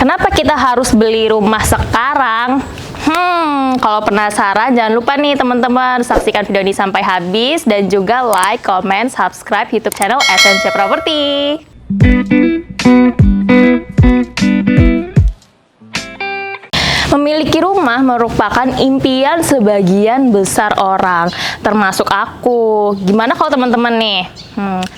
Kenapa kita harus beli rumah sekarang? Kalau penasaran jangan lupa nih teman-teman saksikan video ini sampai habis dan juga like, comment, subscribe YouTube channel SMC Property. Memiliki rumah merupakan impian sebagian besar orang, termasuk aku. Gimana kalau teman-teman nih?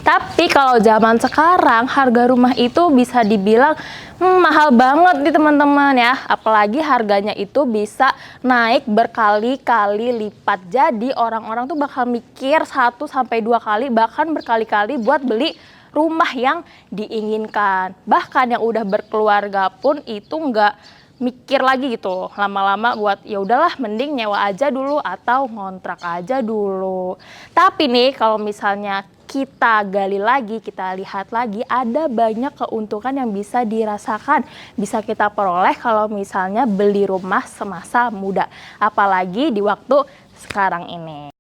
Tapi kalau zaman sekarang harga rumah itu bisa dibilang mahal banget nih teman-teman ya. Apalagi harganya itu bisa naik berkali-kali lipat. Jadi orang-orang tuh bakal mikir 1 sampai 2 kali bahkan berkali-kali buat beli rumah yang diinginkan. Bahkan yang udah berkeluarga pun itu nggak mikir lagi gitu, lama-lama buat ya udahlah mending nyewa aja dulu atau ngontrak aja dulu. Tapi nih kalau misalnya kita gali lagi, kita lihat lagi, ada banyak keuntungan yang bisa dirasakan, bisa kita peroleh kalau misalnya beli rumah semasa muda, apalagi di waktu sekarang ini.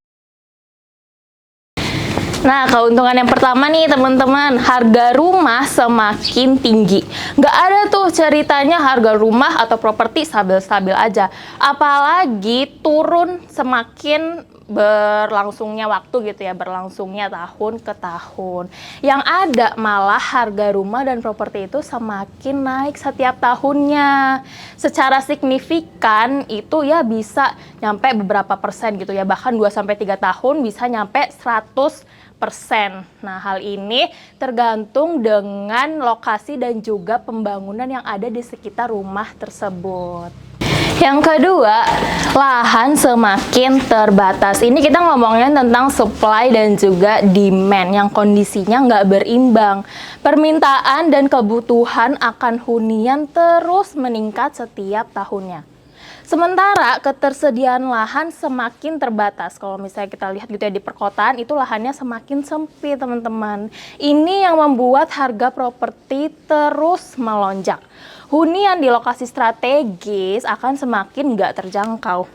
Nah, keuntungan yang pertama nih teman-teman, harga rumah semakin tinggi. Nggak ada tuh ceritanya harga rumah atau properti stabil-stabil aja. Apalagi turun semakin berlangsungnya waktu gitu ya, berlangsungnya tahun ke tahun. Yang ada malah harga rumah dan properti itu semakin naik setiap tahunnya. Secara signifikan itu ya bisa nyampe beberapa persen gitu ya, bahkan 2-3 tahun bisa nyampe 100%. Nah, hal ini tergantung dengan lokasi dan juga pembangunan yang ada di sekitar rumah tersebut. Yang kedua, lahan semakin terbatas. Ini kita ngomongin tentang supply dan juga demand yang kondisinya nggak berimbang. Permintaan dan kebutuhan akan hunian terus meningkat setiap tahunnya. Sementara ketersediaan lahan semakin terbatas. Kalau misalnya kita lihat gitu ya di perkotaan itu lahannya semakin sempit teman-teman. Ini yang membuat harga properti terus melonjak. Hunian di lokasi strategis akan semakin nggak terjangkau.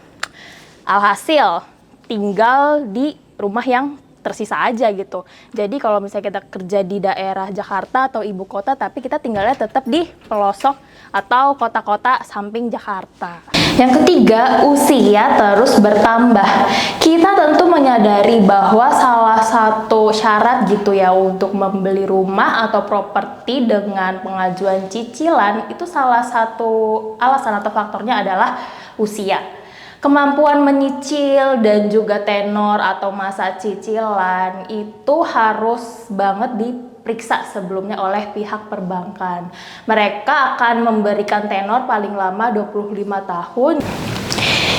Alhasil tinggal di rumah yang tersisa aja gitu. Jadi kalau misalnya kita kerja di daerah Jakarta atau ibu kota tapi kita tinggalnya tetap di pelosok atau kota-kota samping Jakarta. Yang ketiga, usia terus bertambah. Kita tentu menyadari bahwa salah satu syarat gitu ya untuk membeli rumah atau properti dengan pengajuan cicilan itu salah satu alasan atau faktornya adalah usia. Kemampuan menyicil dan juga tenor atau masa cicilan itu harus banget diperiksa sebelumnya oleh pihak perbankan. Mereka akan memberikan tenor paling lama 25 tahun.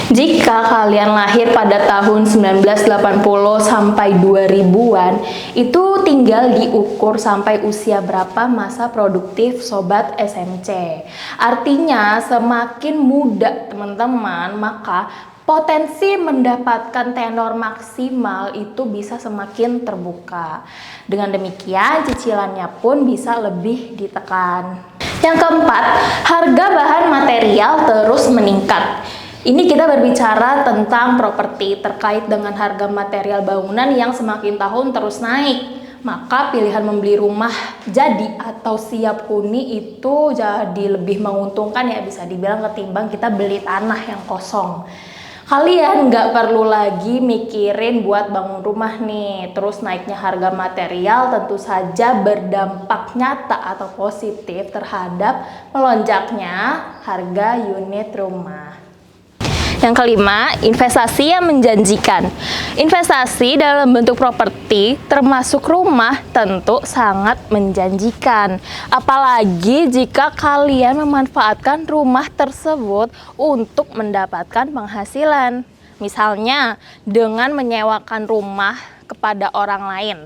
Jika kalian lahir pada tahun 1980 sampai 2000-an, itu tinggal diukur sampai usia berapa masa produktif sobat SMC. Artinya semakin muda teman-teman, maka potensi mendapatkan tenor maksimal itu bisa semakin terbuka. Dengan demikian cicilannya pun bisa lebih ditekan. Yang keempat, harga bahan material terus meningkat. Ini kita berbicara tentang properti terkait dengan harga material bangunan yang semakin tahun terus naik. Maka pilihan membeli rumah jadi atau siap huni itu jadi lebih menguntungkan ya bisa dibilang ketimbang kita beli tanah yang kosong. Kalian nggak perlu lagi mikirin buat bangun rumah nih. Terus naiknya harga material tentu saja berdampak nyata atau positif terhadap melonjaknya harga unit rumah. Yang kelima, investasi yang menjanjikan. Investasi dalam bentuk properti termasuk rumah tentu sangat menjanjikan. Apalagi jika kalian memanfaatkan rumah tersebut untuk mendapatkan penghasilan. Misalnya dengan menyewakan rumah kepada orang lain.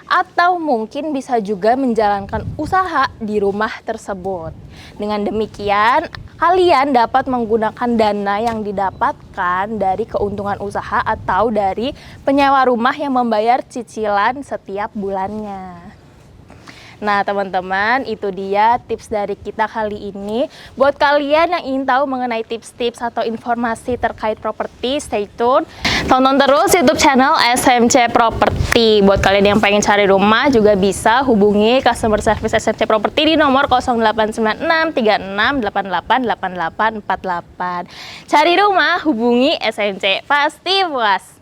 Atau mungkin bisa juga menjalankan usaha di rumah tersebut. Dengan demikian, kalian dapat menggunakan dana yang didapatkan dari keuntungan usaha atau dari penyewa rumah yang membayar cicilan setiap bulannya. Nah teman-teman, itu dia tips dari kita kali ini. Buat kalian yang ingin tahu mengenai tips-tips atau informasi terkait properti, stay tune. Tonton terus YouTube channel SMC Property. Buat kalian yang pengen cari rumah juga bisa hubungi customer service SMC Property di nomor 0896 36888848. Cari rumah, hubungi SMC, pasti puas.